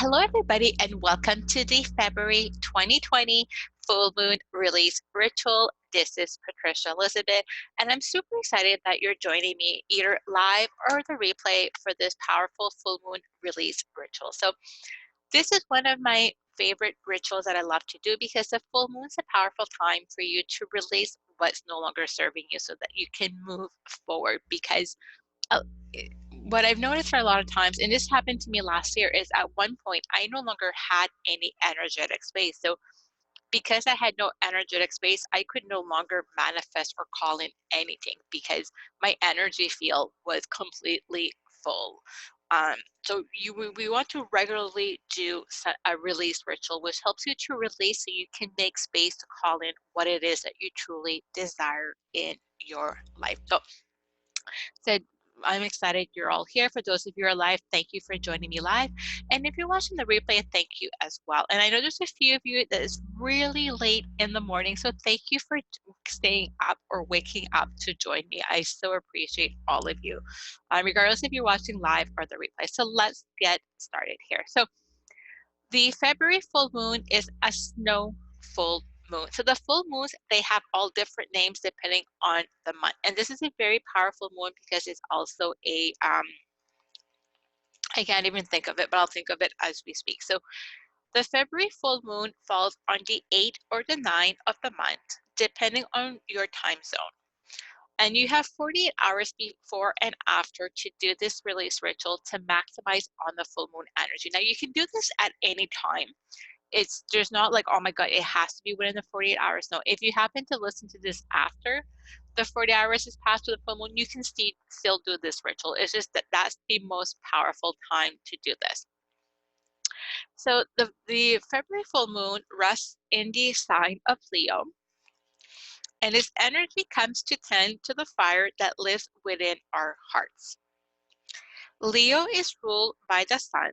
Hello, everybody, and welcome to the February 2020 full moon release ritual. This is Patricia Elizabeth, and I'm super excited that you're joining me either live or the replay for this powerful full moon release ritual. So, this is one of my favorite rituals that I love to do because the full moon is a powerful time for you to release what's no longer serving you so that you can move forward. Because uh, what I've noticed for a lot of times, and this happened to me last year, is at one point I no longer had any energetic space. So because I had no energetic space, I could no longer manifest or call in anything because my energy field was completely full. Um, we want to regularly do a release ritual, which helps you to release so you can make space to call in what it is that you truly desire in your life. So I'm excited you're all here. For those of you who are live, thank you for joining me live. And if you're watching the replay, thank you as well. And I know there's a few of you that is really late in the morning, so thank you for staying up or waking up to join me. I so appreciate all of you, regardless if you're watching live or the replay. So let's get started here. So the February full moon is a snow full moon. So the full moons, they have all different names depending on the month. And this is a very powerful moon because it's also a, I can't even think of it, but I'll think of it as we speak. So the February full moon falls on the 8th or the 9th of the month, depending on your time zone. And you have 48 hours before and after to do this release ritual to maximize on the full moon energy. Now you can do this at any time. There's not like, oh my God, it has to be within the 48 hours. No, if you happen to listen to this after the 40 hours is passed to the full moon, you can still do this ritual. It's just that that's the most powerful time to do this. So the February full moon rests in the sign of Leo, and its energy comes to tend to the fire that lives within our hearts. Leo is ruled by the sun.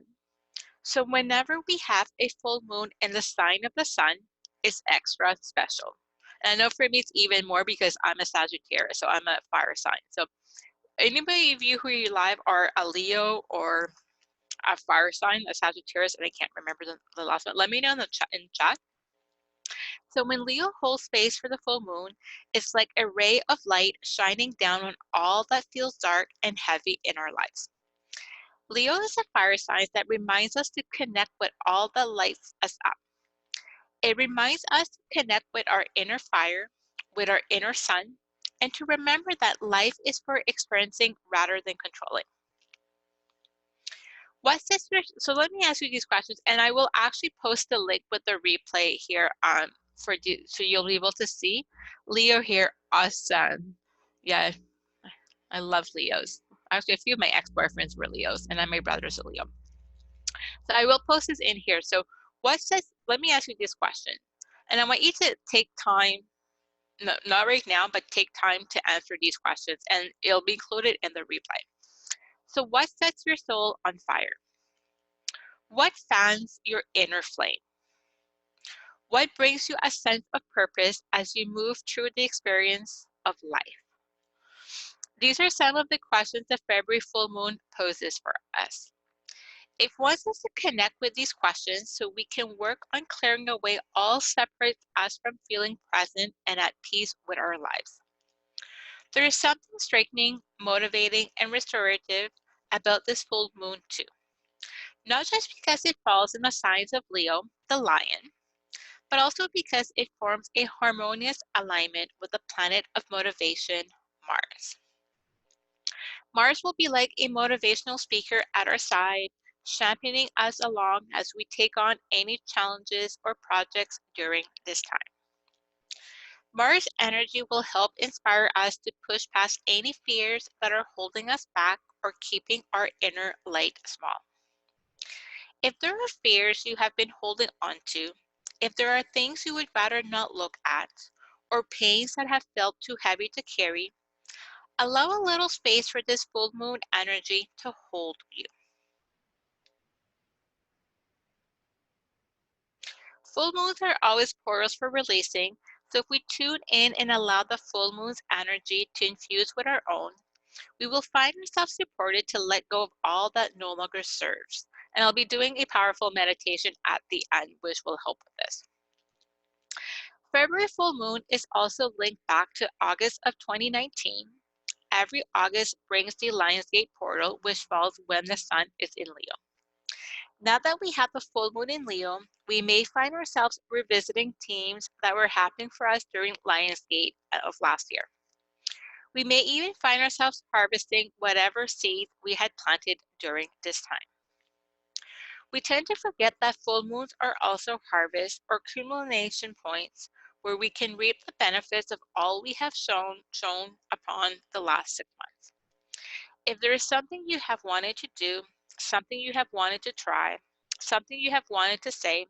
So whenever we have a full moon in the sign of the sun, it's extra special. And I know for me it's even more because I'm a Sagittarius, so I'm a fire sign. So anybody of you who are live are a Leo or a fire sign, a Sagittarius, and I can't remember the last one, let me know in the chat. So when Leo holds space for the full moon, it's like a ray of light shining down on all that feels dark and heavy in our lives. Leo is a fire sign that reminds us to connect with all that lights us up. It reminds us to connect with our inner fire, with our inner sun, and to remember that life is for experiencing rather than controlling. So let me ask you these questions, and I will actually post the link with the replay here so you'll be able to see. Leo here, awesome. Yeah, I love Leos. Actually, a few of my ex-boyfriends were Leos, and then my brother's a Leo. So I will post this in here. So let me ask you this question. And I want you to take time, no, not right now, but take time to answer these questions, and it'll be included in the replay. So what sets your soul on fire? What fans your inner flame? What brings you a sense of purpose as you move through the experience of life? These are some of the questions the February full moon poses for us. It wants us to connect with these questions so we can work on clearing away all separates us from feeling present and at peace with our lives. There is something strengthening, motivating, and restorative about this full moon too. Not just because it falls in the signs of Leo, the lion, but also because it forms a harmonious alignment with the planet of motivation, Mars. Mars will be like a motivational speaker at our side, championing us along as we take on any challenges or projects during this time. Mars energy will help inspire us to push past any fears that are holding us back or keeping our inner light small. If there are fears you have been holding on to, if there are things you would rather not look at, or pains that have felt too heavy to carry, allow a little space for this full moon energy to hold you. Full moons are always portals for releasing, so if we tune in and allow the full moon's energy to infuse with our own, We will find ourselves supported to let go of all that no longer serves. And I'll be doing a powerful meditation at the end, which will help with this. February full moon is also linked back to August of 2019. Every August brings the Lionsgate portal, which falls when the sun is in Leo. Now that we have the full moon in Leo, we may find ourselves revisiting themes that were happening for us during Lionsgate of last year. We may even find ourselves harvesting whatever seeds we had planted during this time. We tend to forget that full moons are also harvest or culmination points where we can reap the benefits of all we have shown upon the last 6 months. If there is something you have wanted to do, something you have wanted to try, something you have wanted to say,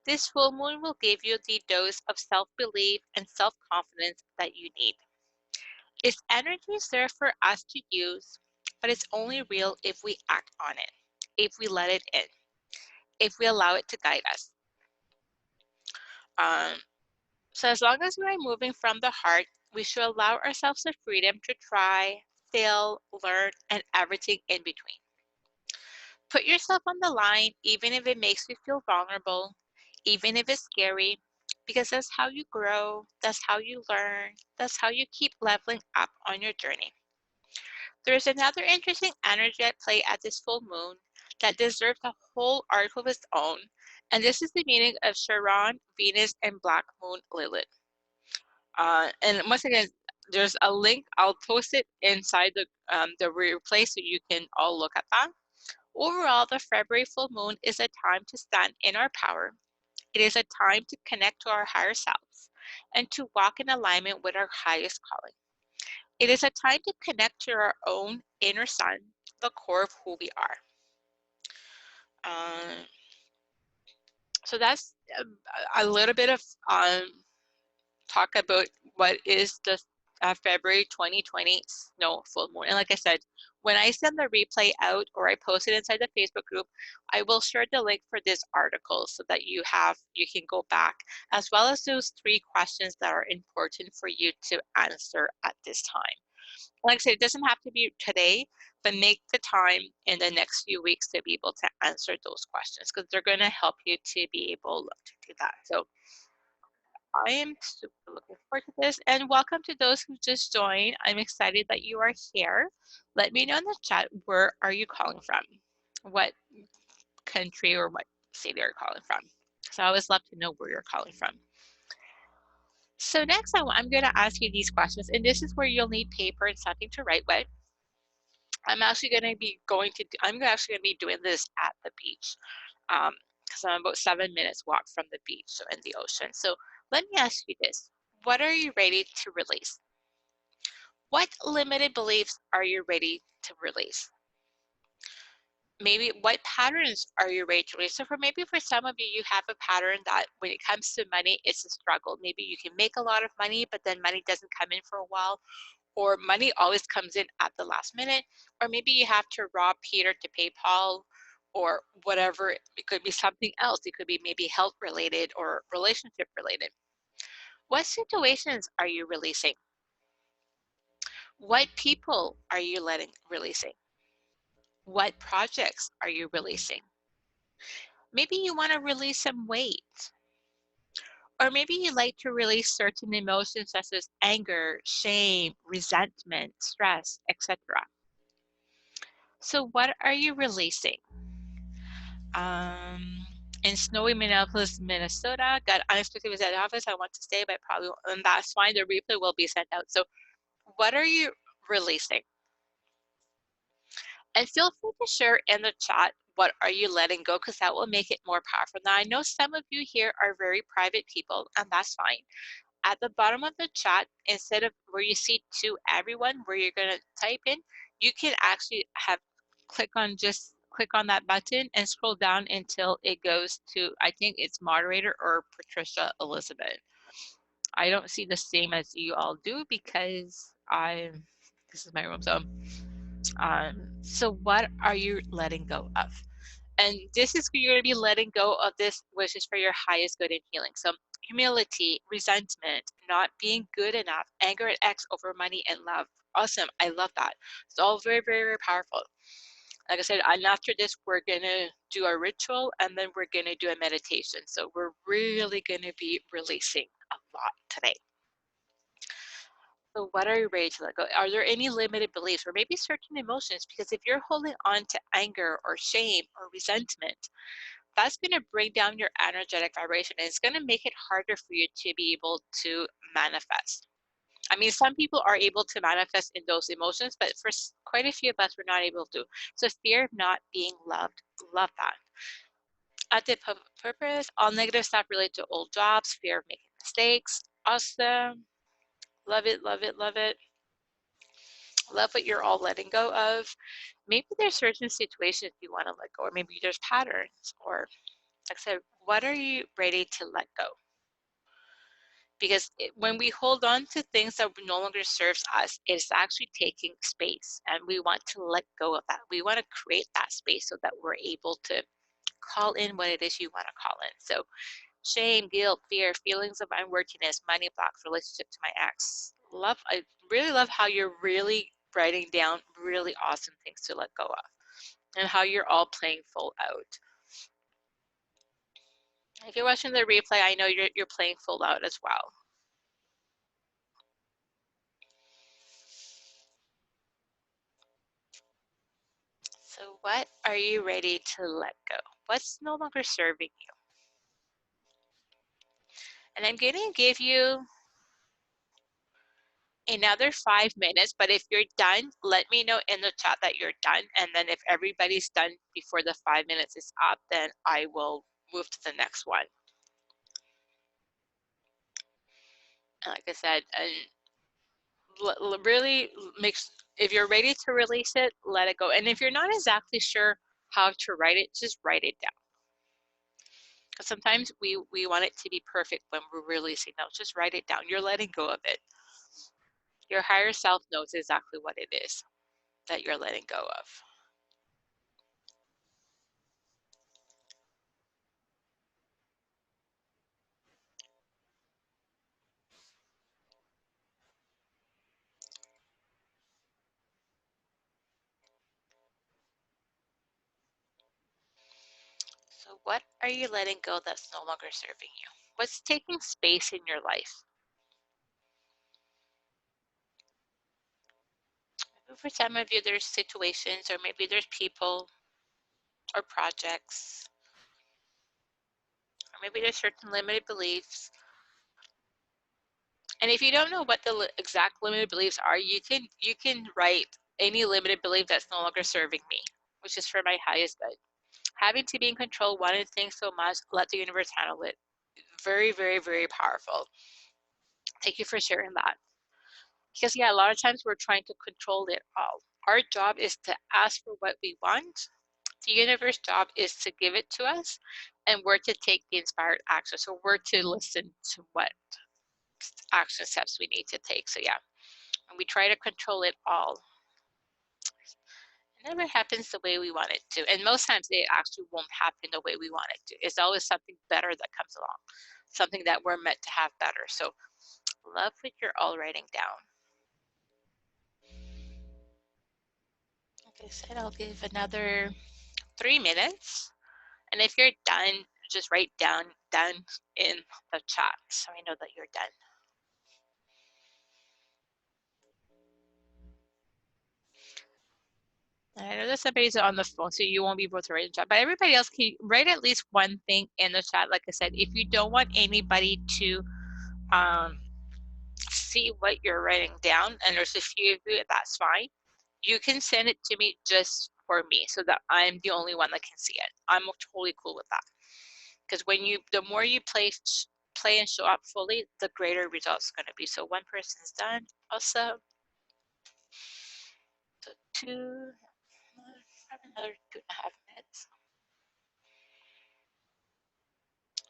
this full moon will give you the dose of self-belief and self-confidence that you need. Its energy is there for us to use, but it's only real if we act on it, if we let it in, if we allow it to guide us. So as long as we are moving from the heart, we should allow ourselves the freedom to try, fail, learn, and everything in between. Put yourself on the line, even if it makes you feel vulnerable, even if it's scary, because that's how you grow, that's how you learn, that's how you keep leveling up on your journey. There's another interesting energy at play at this full moon that deserves a whole article of its own, and this is the meaning of Chiron, Venus, and Black Moon Lilith. And once again, there's a link. I'll post it inside the replay so you can all look at that. Overall, the February full moon is a time to stand in our power. It is a time to connect to our higher selves and to walk in alignment with our highest calling. It is a time to connect to our own inner sun, the core of who we are. So that's a little bit of talk about what is the February 2020 snow full moon. And like I said, when I send the replay out or I post it inside the Facebook group, I will share the link for this article so that you can go back, as well as those 3 questions that are important for you to answer at this time. Like I said, it doesn't have to be today, but make the time in the next few weeks to be able to answer those questions because they're going to help you to be able to do that. So I am super looking forward to this, and welcome to those who just joined. I'm excited that you are here. Let me know in the chat, where are you calling from? What country or what city are you calling from? So I always love to know where you're calling from. So next, I'm going to ask you these questions, and this is where you'll need paper and something to write with. I'm actually going to be doing this at the beach because I'm about 7 minutes walk from the beach, so in the ocean. So let me ask you this. What are you ready to release? What limited beliefs are you ready to release? Maybe what patterns are you ready to release? So for some of you, you have a pattern that when it comes to money, it's a struggle. Maybe you can make a lot of money, but then money doesn't come in for a while, or money always comes in at the last minute, or maybe you have to rob Peter to pay Paul, or whatever. It could be something else. It could be maybe health related or relationship related. What situations are you releasing? What people are you releasing? What projects are you releasing? Maybe you want to release some weight. Or maybe you like to release certain emotions such as anger, shame, resentment, stress, etc. So what are you releasing? In snowy Minneapolis, Minnesota, got unexpected visit at the office. I want to stay, but probably won't, and that's fine. The replay will be sent out. So what are you releasing? And feel free to share in the chat what are you letting go, because that will make it more powerful. Now, I know some of you here are very private people, and that's fine. At the bottom of the chat, instead of where you see to everyone, where you're going to type in, you can actually click on that button and scroll down until it goes to, I think it's moderator or Patricia Elizabeth. I don't see the same as you all do because this is my room. So what are you letting go of? And this is, you're going to be letting go of this, which is for your highest good and healing. So humility, resentment, not being good enough, anger at ex over money and love, Awesome. I love that. It's all very, very, very powerful. Like I said, and after this, we're gonna do a ritual and then we're gonna do a meditation. So we're really gonna be releasing a lot today. So what are you ready to let go? Are there any limited beliefs or maybe certain emotions? Because if you're holding on to anger or shame or resentment, that's going to bring down your energetic vibration and it's going to make it harder for you to be able to manifest. I mean, some people are able to manifest in those emotions, but for quite a few of us, we're not able to. So fear of not being loved, love that. At the purpose, all negative stuff related to old jobs, fear of making mistakes. Awesome. Love it, love it, love it. Love what you're all letting go of. Maybe there's certain situations you want to let go, or maybe there's patterns, or like I said, what are you ready to let go? Because when we hold on to things that no longer serves us, it's actually taking space, and we want to let go of that. We want to create that space so that we're able to call in what it is you want to call in. So shame, guilt, fear, feelings of unworthiness, money blocks, relationship to my ex. I really love how you're really writing down really awesome things to let go of and how you're all playing full out. If you're watching the replay, I know you're playing full out as well. So what are you ready to let go? What's no longer serving you? And I'm going to give you another 5 minutes, but if you're done, let me know in the chat that you're done. And then if everybody's done before the 5 minutes is up, then I will move to the next one. And like I said, and really if you're ready to release it, let it go. And if you're not exactly sure how to write it, just write it down. Because sometimes we want it to be perfect when we're releasing. No, just write it down. You're letting go of it. Your higher self knows exactly what it is that you're letting go of. So what are you letting go that's no longer serving you? What's taking space in your life? Maybe for some of you, there's situations or maybe there's people or projects, or maybe there's certain limited beliefs. And if you don't know what the exact limited beliefs are, you can write any limited belief that's no longer serving me, which is for my highest good. Having to be in control, wanting things so much, let the universe handle it. Very, very, very powerful. Thank you for sharing that. Because yeah, a lot of times we're trying to control it all. Our job is to ask for what we want. The universe's job is to give it to us, and we're to take the inspired action. So we're to listen to what action steps we need to take. So yeah, and we try to control it all. It never happens the way we want it to. And most times it actually won't happen the way we want it to. It's always something better that comes along, something that we're meant to have better. So love what you're all writing down. Like I said, I'll give another 3 minutes. And if you're done, just write down done in the chat so I know that you're done. And I know that somebody's on the phone, so you won't be able to write in the chat, but everybody else can write at least one thing in the chat. Like I said, if you don't want anybody to see what you're writing down, and there's a few of you, that's fine. You can send it to me just for me so that I'm the only one that can see it. I'm totally cool with that. Because the more you play and show up fully, the greater results are going to be. So one person's done. Also, so another 2.5 minutes.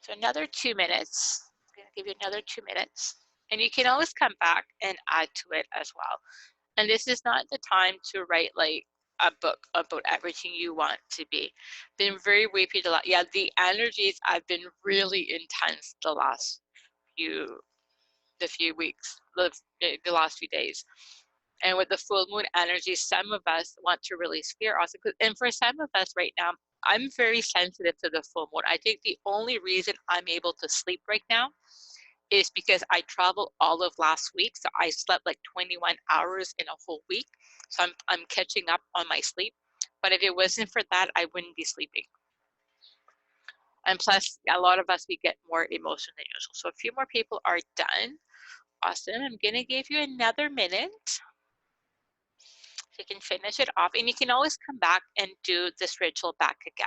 So another 2 minutes. I'm going to give you another 2 minutes. And you can always come back and add to it as well. And this is not the time to write like a book about everything you want to be. Been very repeated a lot. Yeah, the energies have been really intense the last few weeks, the last few days. And with the full moon energy, some of us want to release fear also. And for some of us right now, I'm very sensitive to the full moon. I think the only reason I'm able to sleep right now is because I traveled all of last week. So I slept like 21 hours in a whole week. So I'm catching up on my sleep. But if it wasn't for that, I wouldn't be sleeping. And plus, a lot of us, we get more emotion than usual. So a few more people are done. Awesome. I'm going to give you another minute. You can finish it off, and you can always come back and do this ritual back again.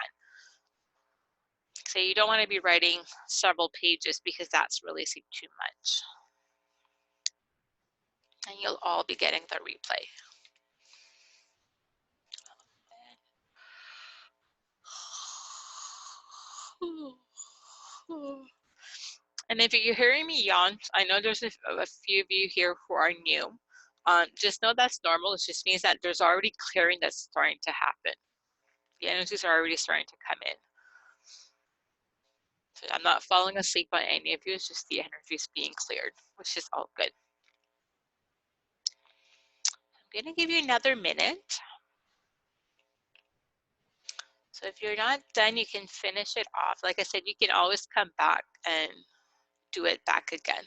So you don't want to be writing several pages because that's releasing too much. And you'll all be getting the replay. And if you're hearing me yawn, I know there's a few of you here who are new. Just know that's normal. It just means that there's already clearing that's starting to happen. The energies are already starting to come in. So I'm not falling asleep on any of you. It's just the energies being cleared, which is all good. I'm going to give you another minute. So if you're not done, you can finish it off. Like I said, you can always come back and do it back again.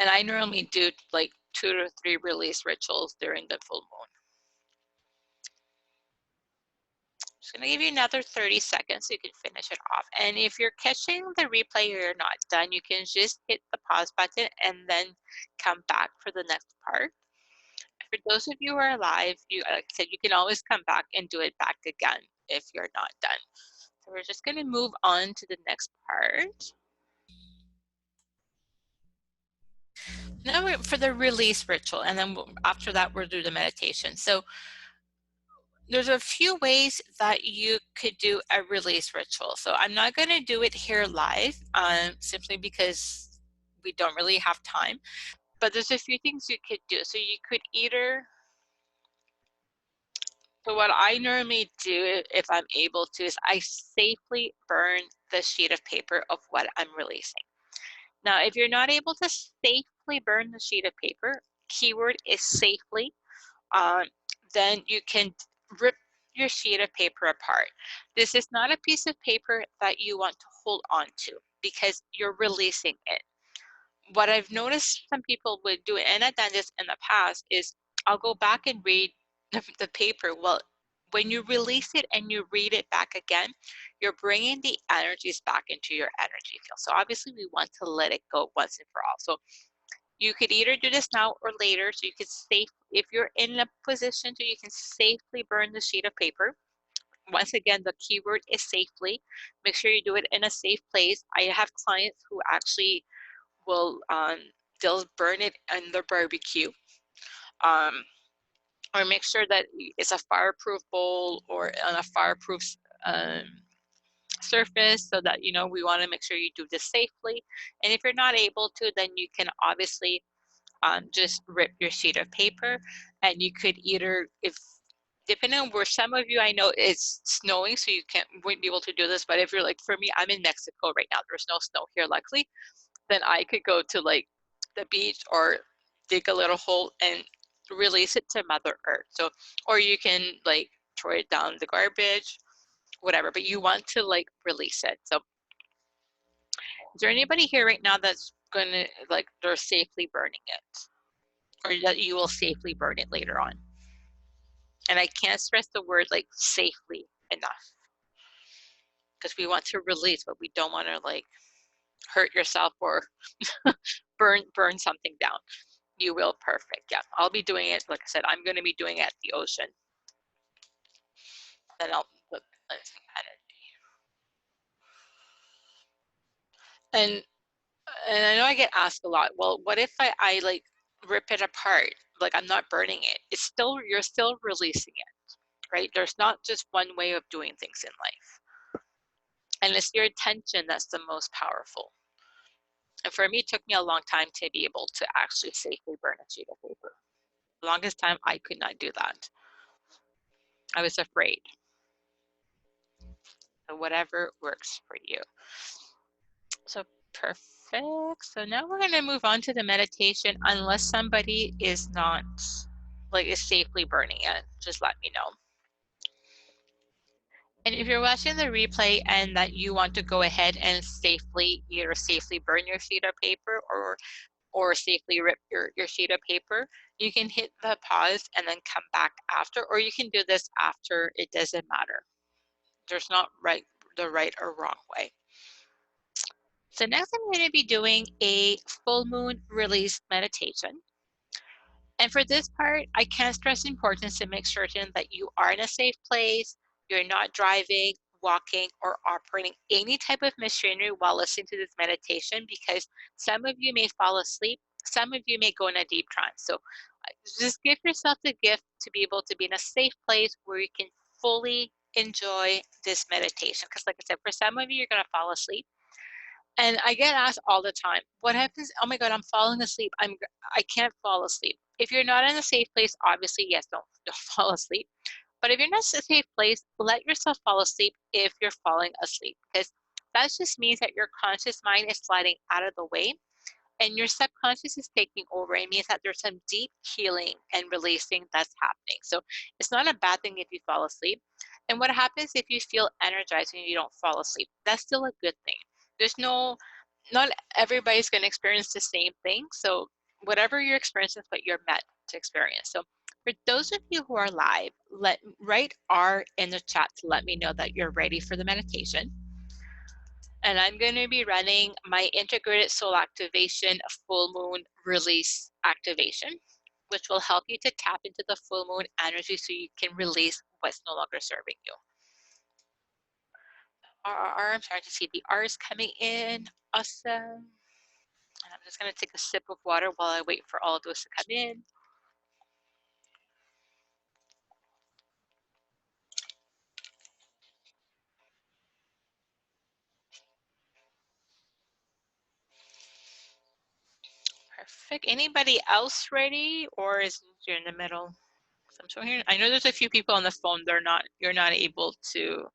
And I normally do like 2 to 3 release rituals during the full moon. Just gonna give you another 30 seconds so you can finish it off. And if you're catching the replay or you're not done, you can just hit the pause button and then come back for the next part. For those of you who are live, like I said, you can always come back and do it back again if you're not done. So we're just gonna move on to the next part. Now we're for the release ritual, and then after that we'll do the meditation. So there's a few ways that you could do a release ritual. So I'm not going to do it here live, simply because we don't really have time. But there's a few things you could do. So you could either, so what I normally do if I'm able to is I safely burn the sheet of paper of what I'm releasing. Now, if you're not able to safely burn the sheet of paper, keyword is safely, then you can rip your sheet of paper apart. This is not a piece of paper that you want to hold on to because you're releasing it. What I've noticed some people would do, and I've done this in the past, is I'll go back and read the paper. Well, when you release it and you read it back again, you're bringing the energies back into your energy field. So obviously we want to let it go once and for all. So you could either do this now or later, so you could if you're in a position so you can safely burn the sheet of paper. Once again, the keyword is safely. Make sure you do it in a safe place. I have clients who actually will, they'll burn it in their barbecue. Or make sure that it's a fireproof bowl or on a fireproof surface, so that, you know, we want to make sure you do this safely. And if you're not able to, then you can obviously just rip your sheet of paper, and you could either, if depending on where, some of you I know it's snowing, so you wouldn't be able to do this, but if you're like, for me, I'm in Mexico right now, there's no snow here luckily, then I could go to like the beach or dig a little hole and release it to Mother Earth. So, or you can like throw it down the garbage, whatever, but you want to like release it. So is there anybody here right now that's gonna, like, they're safely burning it, or that you will safely burn it later on? And I can't stress the word like safely enough, because we want to release, but we don't want to like hurt yourself or burn something down. You will. Perfect. Yeah, I'll be doing it. Like I said, I'm going to be doing it at the ocean. Then I'll put energy. And I know I get asked a lot, well, what if I like rip it apart? Like, I'm not burning it. It's still, you're still releasing it, right? There's not just one way of doing things in life. And it's your intention that's the most powerful. And for me, it took me a long time to be able to actually safely burn a sheet of paper. The longest time I could not do that. I was afraid. So whatever works for you. So perfect. So now we're going to move on to the meditation, unless somebody is not like is safely burning it, just let me know. And if you're watching the replay and that you want to go ahead and safely either safely burn your sheet of paper or safely rip your sheet of paper, you can hit the pause and then come back after, or you can do this after, it doesn't matter. There's not the right or wrong way. So next I'm going to be doing a full moon release meditation. And for this part, I can't stress the importance to make certain that you are in a safe place, you're not driving, walking, or operating any type of machinery while listening to this meditation because some of you may fall asleep, some of you may go in a deep trance. So just give yourself the gift to be able to be in a safe place where you can fully enjoy this meditation. Because like I said, for some of you, you're going to fall asleep. And I get asked all the time, what happens? Oh my God, I'm falling asleep. I can't fall asleep. If you're not in a safe place, obviously, yes, don't fall asleep. But if you're not in a safe place, let yourself fall asleep if you're falling asleep, because that just means that your conscious mind is sliding out of the way and your subconscious is taking over. It means that there's some deep healing and releasing that's happening. So it's not a bad thing if you fall asleep. And what happens if you feel energized and you don't fall asleep? That's still a good thing. There's no, not everybody's going to experience the same thing. So whatever you're experiencing is what you're meant to experience. So for those of you who are live, write R in the chat to let me know that you're ready for the meditation. And I'm going to be running my integrated soul activation full moon release activation, which will help you to tap into the full moon energy so you can release what's no longer serving you. I'm starting to see the R's coming in. Awesome. And I'm just going to take a sip of water while I wait for all of those to come in. Perfect. Anybody else ready, or is you in the middle? So I'm showing here. I know there's a few people on the phone. You're not able to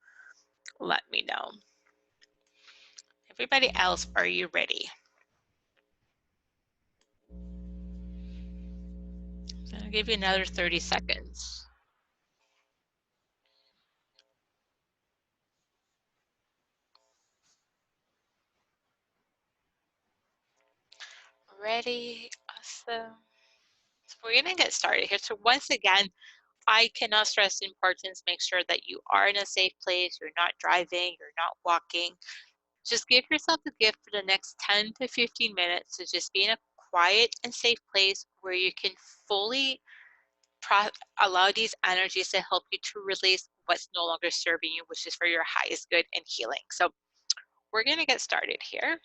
let me know. Everybody else, are you ready? I'll give you another 30 seconds. Ready? Awesome. So we're gonna get started here. So once again, I cannot stress the importance. Make sure that you are in a safe place. You're not driving. You're not walking. Just give yourself the gift for the next 10 to 15 minutes to just be in a quiet and safe place where you can fully allow these energies to help you to release what's no longer serving you, which is for your highest good and healing. So we're going to get started here.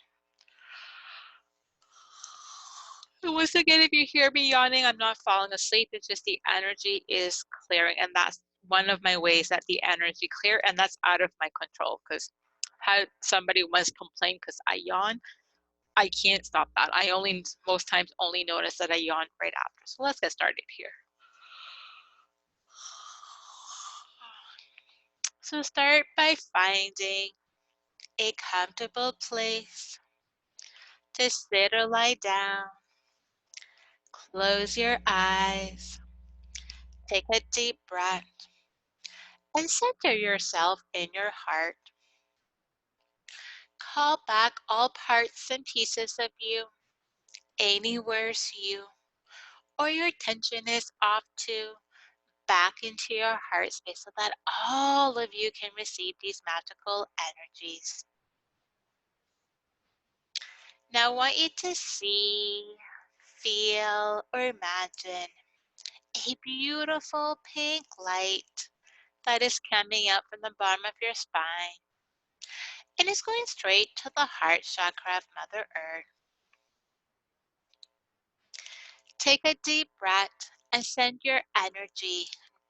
And once again, if you hear me yawning, I'm not falling asleep. It's just the energy is clearing. And that's one of my ways that the energy clear. And that's out of my control because had somebody once complained because I yawn, I can't stop that. I only most times only notice that I yawn right after. So let's get started here. So start by finding a comfortable place to sit or lie down. Close your eyes. Take a deep breath and center yourself in your heart. Call back all parts and pieces of you, anywhere's you, or your tension is off to back into your heart space so that all of you can receive these magical energies. Now I want you to see, feel, or imagine a beautiful pink light that is coming up from the bottom of your spine and it's going straight to the heart chakra of Mother Earth. Take a deep breath and send your energy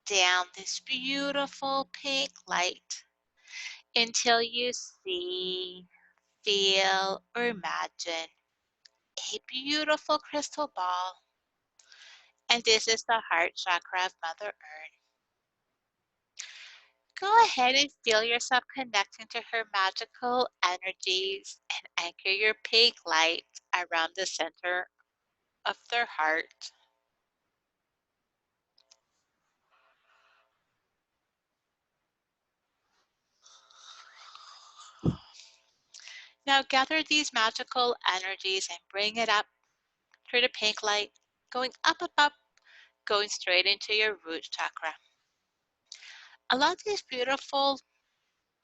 down this beautiful pink light until you see, feel, or imagine a beautiful crystal ball. And this is the heart chakra of Mother Earth. Go ahead and feel yourself connecting to her magical energies and anchor your pink light around the center of their heart. Now gather these magical energies and bring it up through the pink light, going up, up, up, going straight into your root chakra. Allow this beautiful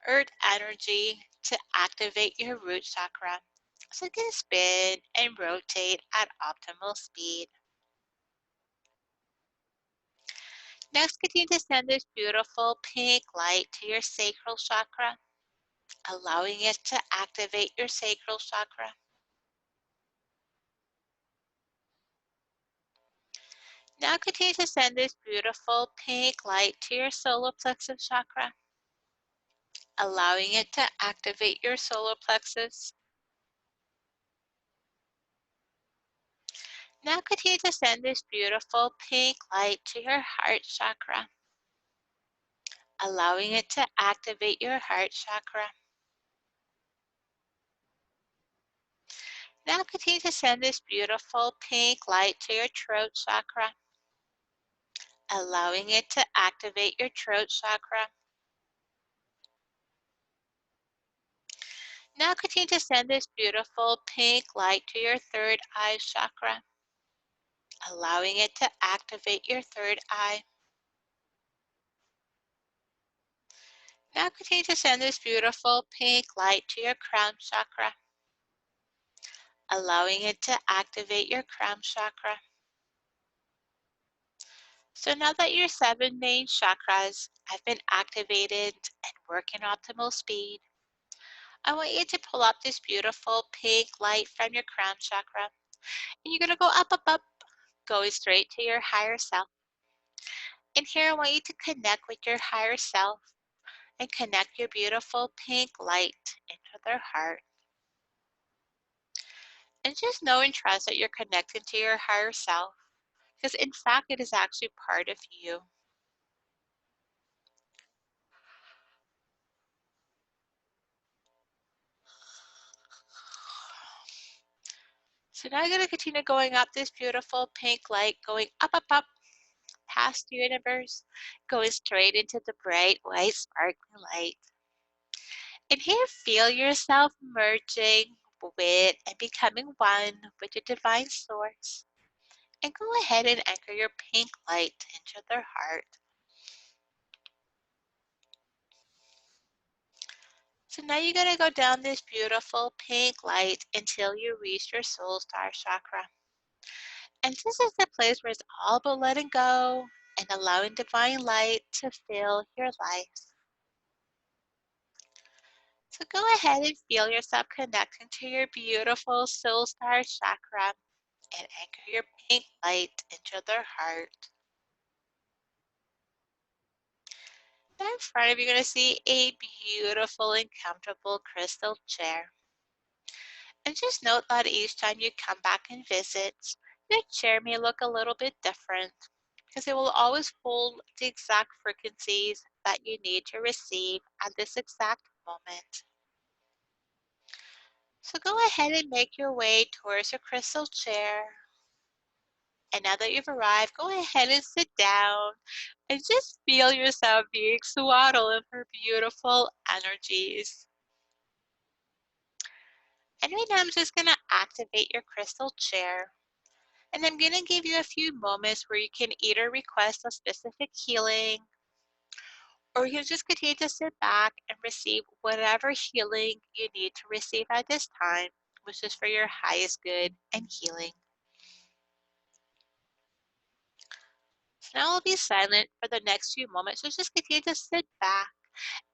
earth energy to activate your root chakra so it can spin and rotate at optimal speed. Next, continue to send this beautiful pink light to your sacral chakra, allowing it to activate your sacral chakra. Now continue to send this beautiful pink light to your solar plexus chakra, allowing it to activate your solar plexus. Now continue to send this beautiful pink light to your heart chakra, allowing it to activate your heart chakra. Now continue to send this beautiful pink light to your throat chakra, allowing it to activate your throat chakra. Now continue to send this beautiful pink light to your third eye chakra, allowing it to activate your third eye. Now continue to send this beautiful pink light to your crown chakra, allowing it to activate your crown chakra. So now that your 7 main chakras have been activated and work in optimal speed, I want you to pull up this beautiful pink light from your crown chakra. And you're going to go up, up, up, going straight to your higher self. And here I want you to connect with your higher self and connect your beautiful pink light into their heart. And just know and trust that you're connected to your higher self because in fact it is actually part of you. So now you're going to continue going up this beautiful pink light, going up, up, up, past the universe, going straight into the bright white sparkling light. And here feel yourself merging with and becoming one with your divine source. And go ahead and anchor your pink light into their heart. So now you're going to go down this beautiful pink light until you reach your soul star chakra. And this is the place where it's all about letting go and allowing divine light to fill your life. So go ahead and feel yourself connecting to your beautiful soul star chakra and anchor your pink light into their heart. Now in front of you, you're going to see a beautiful and comfortable crystal chair. And just note that each time you come back and visit, your chair may look a little bit different because it will always hold the exact frequencies that you need to receive at this exact moment. So go ahead and make your way towards your crystal chair. And now that you've arrived, go ahead and sit down and just feel yourself being swaddled in her beautiful energies. And right now I'm just going to activate your crystal chair. And I'm going to give you a few moments where you can either request a specific healing or you can just continue to sit back and receive whatever healing you need to receive at this time, which is for your highest good and healing. So now I'll be silent for the next few moments. So just continue to sit back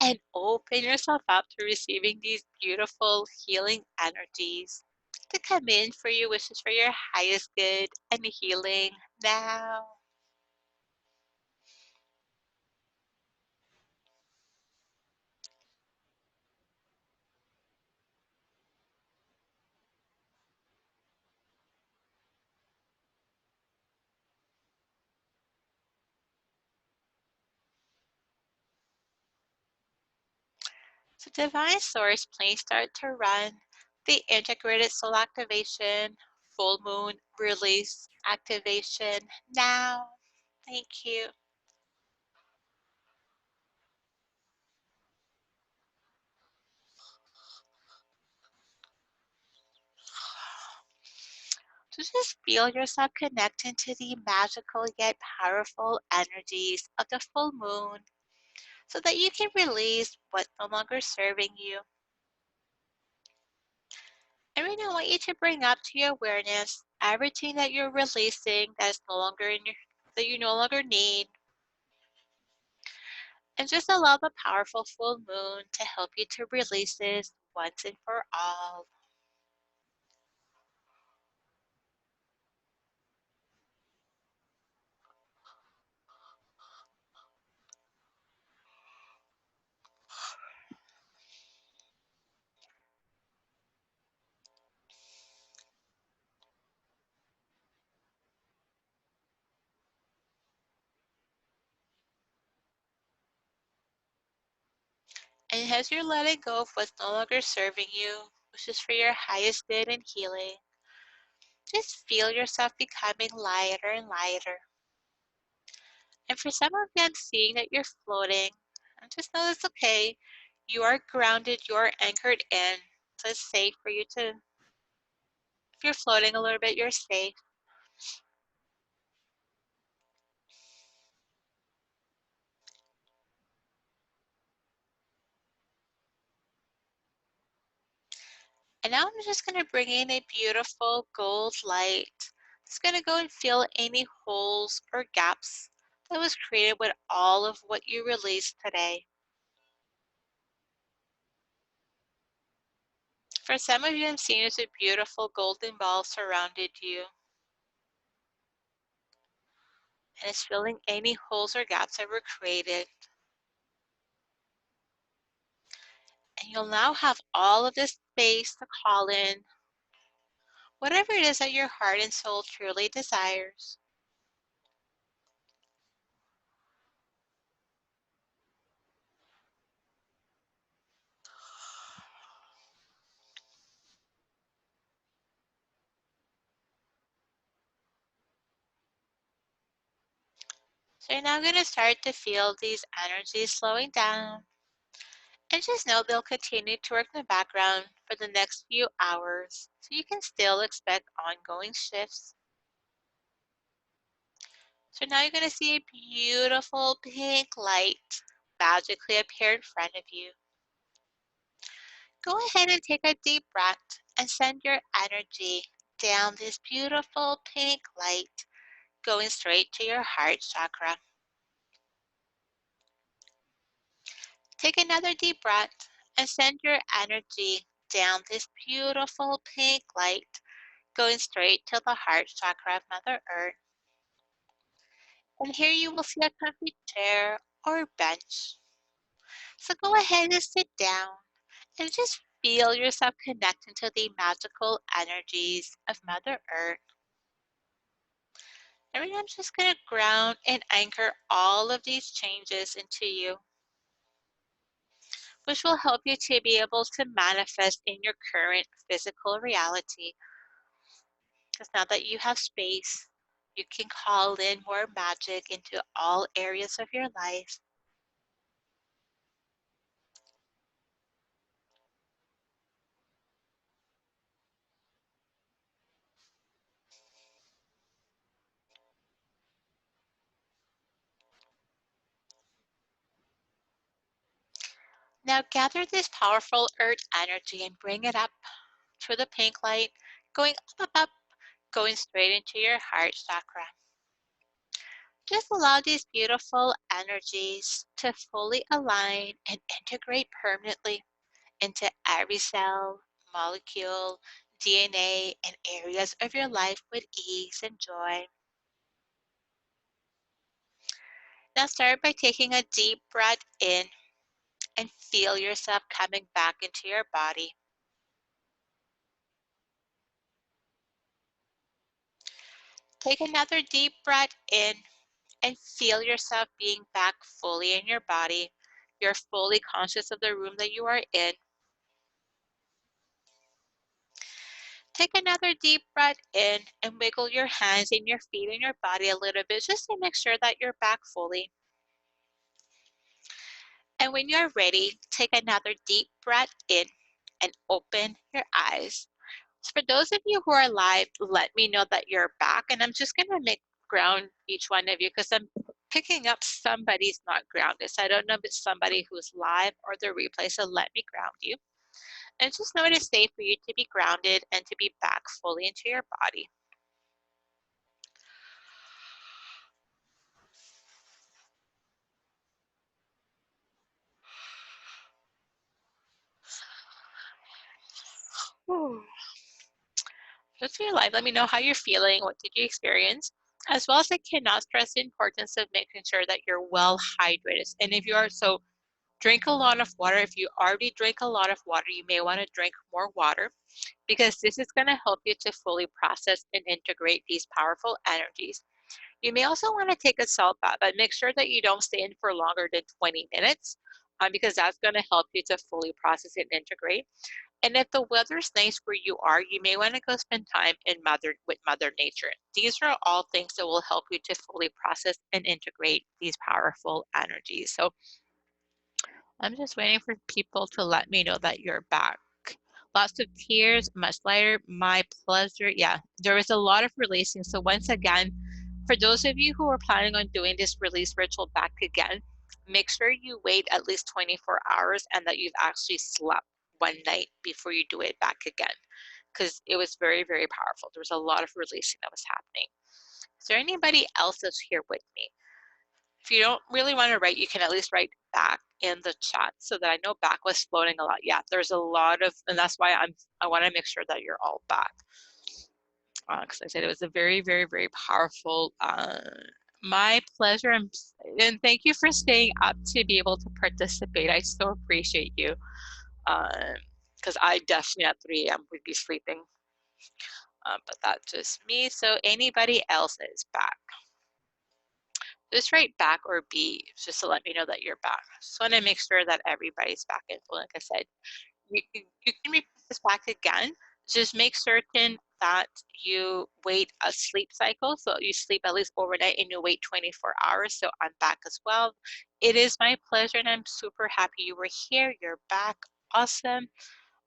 and open yourself up to receiving these beautiful healing energies to come in for you, which is for your highest good and healing now. So Divine Source, please start to run the integrated soul activation, full moon release activation now. Thank you. So just feel yourself connecting to the magical yet powerful energies of the full moon so that you can release what's no longer serving you. I really want you to bring up to your awareness everything that you're releasing that is no longer in your that you no longer need, and just allow the powerful full moon to help you to release this once and for all. And as you're letting go of what's no longer serving you, which is for your highest good and healing, just feel yourself becoming lighter and lighter. And for some of you, I'm seeing that you're floating. And just know it's okay. You are grounded, you're anchored in. So it's safe for you to, if you're floating a little bit, you're safe. And now I'm just going to bring in a beautiful gold light. It's going to go and fill any holes or gaps that was created with all of what you released today. For some of you, I'm seeing as a beautiful golden ball surrounded you, and it's filling any holes or gaps that were created. And you'll now have all of this space to call in whatever it is that your heart and soul truly desires. So you're now going to start to feel these energies slowing down. And just know they'll continue to work in the background for the next few hours, so you can still expect ongoing shifts. So now you're going to see a beautiful pink light magically appear in front of you. Go ahead and take a deep breath and send your energy down this beautiful pink light, going straight to your heart chakra. Take another deep breath and send your energy down this beautiful pink light, going straight to the heart chakra of Mother Earth. And here you will see a comfy chair or bench. So go ahead and sit down and just feel yourself connecting to the magical energies of Mother Earth. And I'm just going to ground and anchor all of these changes into you, which will help you to be able to manifest in your current physical reality. Because now that you have space, you can call in more magic into all areas of your life. Now gather this powerful earth energy and bring it up through the pink light, going up, up, up, going straight into your heart chakra. Just allow these beautiful energies to fully align and integrate permanently into every cell, molecule, DNA, and areas of your life with ease and joy. Now start by taking a deep breath in and feel yourself coming back into your body. Take another deep breath in and feel yourself being back fully in your body. You're fully conscious of the room that you are in. Take another deep breath in and wiggle your hands and your feet and your body a little bit just to make sure that you're back fully. And when you're ready, take another deep breath in and open your eyes. So for those of you who are live, let me know that you're back. And I'm just going to make ground each one of you because I'm picking up somebody's not grounded. So I don't know if it's somebody who's live or the replay. So let me ground you. And just know it is safe for you to be grounded and to be back fully into your body. Whew. Just for your life, let me know how you're feeling. What did you experience? As well as I cannot stress the importance of making sure that you're well hydrated. And if you are, so drink a lot of water. If you already drink a lot of water, you may want to drink more water because this is going to help you to fully process and integrate these powerful energies. You may also want to take a salt bath, but make sure that you don't stay in for longer than 20 minutes because that's going to help you to fully process and integrate. And if the weather's nice where you are, you may want to go spend time with Mother Nature. These are all things that will help you to fully process and integrate these powerful energies. So I'm just waiting for people to let me know that you're back. Lots of tears, much lighter, my pleasure. Yeah, there was a lot of releasing. So once again, for those of you who are planning on doing this release ritual back again, make sure you wait at least 24 hours and that you've actually slept one night before you do it back again, because it was very, very powerful. There was a lot of releasing that was happening. Is there anybody else that's here with me? If you don't really want to write, you can at least write back in the chat so that I know back was floating a lot. Yeah, there's a lot of, and that's why I want to make sure that you're all back. Because I said it was a very, very, very powerful. My pleasure, and thank you for staying up to be able to participate. I so appreciate you. Because I definitely at 3 a.m. would be sleeping. But that's just me. So anybody else is back. Just write back or B just to let me know that you're back. Just want to make sure that everybody's back in. Like I said, you can repeat this back again. Just make certain that you wait a sleep cycle. So you sleep at least overnight and you wait 24 hours. So I'm back as well. It is my pleasure and I'm super happy you were here. You're back. Awesome.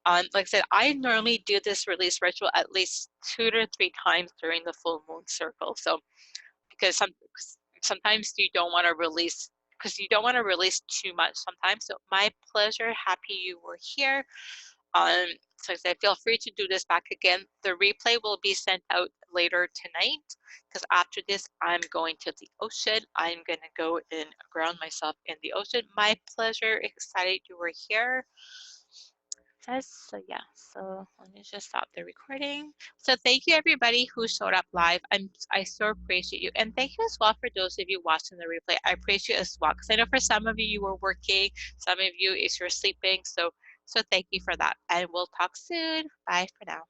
Like I said, I normally do this release ritual at least 2 to 3 times during the full moon circle. So because sometimes you don't want to release too much sometimes. So my pleasure, happy you were here. So I said, feel free to do this back again. The replay will be sent out later tonight because after this, I'm going to the ocean. I'm going to go and ground myself in the ocean. My pleasure, excited you were here. So yeah, so let me just stop the recording. So thank you everybody who showed up live. I so appreciate you. And thank you as well for those of you watching the replay. I appreciate you as well. Because I know for some of you were working, some of you is you're sleeping. So thank you for that. And we'll talk soon. Bye for now.